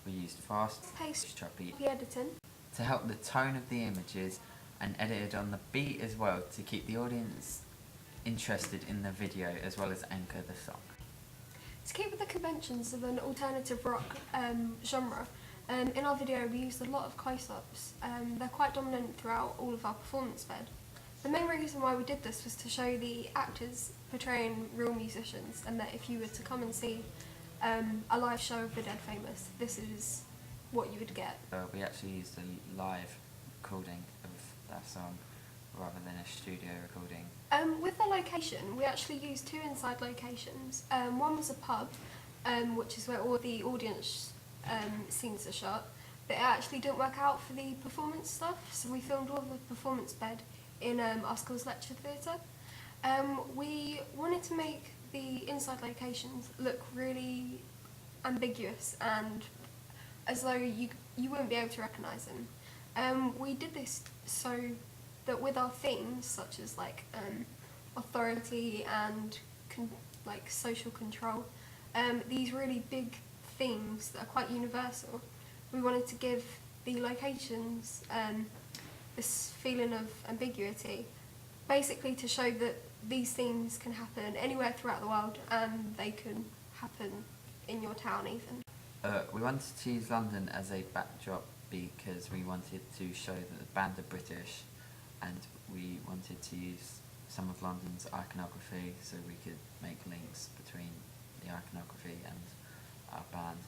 We used fast-paced, choppy editing to help the tone of the images, and edited on the beat as well to keep the audience interested in the video as well as anchor the song. To keep with the conventions of an alternative rock genre, in our video we used a lot of close-ups. They're quite dominant throughout all of our performance bed. The main reason why we did this was to show the actors portraying real musicians, and that if you were to come and see a live show of the Dead Famous, this is what you would get. We actually used a live recording of that song rather than a studio recording. With the location, we actually used two inside locations. One was a pub, which is where all the audience scenes are shot, but it actually didn't work out for the performance stuff, so we filmed all of the performance bed in our school's lecture theatre. We wanted to make the inside locations look really ambiguous and as though you wouldn't be able to recognise them. We did this so that with our themes, such as like authority and social control, these really big themes that are quite universal, we wanted to give the locations this feeling of ambiguity, basically to show that these things can happen anywhere throughout the world and they can happen in your town even. We wanted to use London as a backdrop because we wanted to show that the band are British, and we wanted to use some of London's iconography so we could make links between the iconography and our band,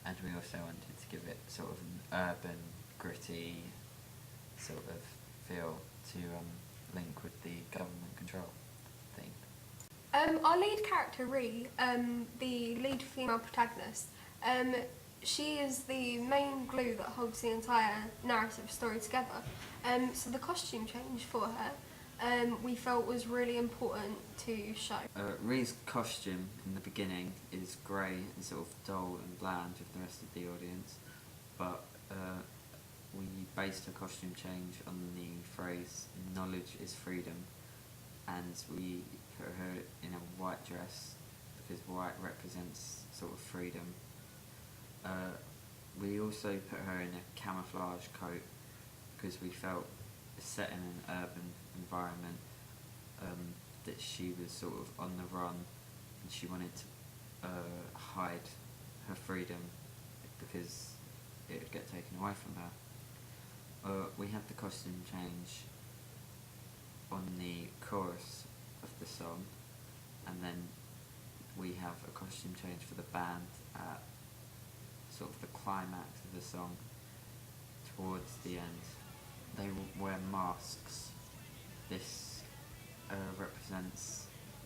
and we also wanted to give it sort of an urban, gritty sort of feel to link with the government control theme. Our lead character, Ree, the lead female protagonist, she is the main glue that holds the entire narrative story together. So the costume change for her we felt was really important to show. Ree's costume in the beginning is grey and sort of dull and bland with the rest of the audience, but we based her costume change on the phrase "knowledge is freedom," and we put her in a white dress because white represents sort of freedom. We also put her in a camouflage coat because we felt set in an urban environment that she was sort of on the run and she wanted to hide her freedom because it would get taken away from her. We had the costume change on the chorus of the song, and then we have a costume change for the band at sort of the climax of the song towards the end. They wear masks. This represents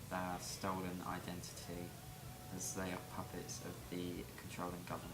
their stolen identity as they are puppets of the controlling government.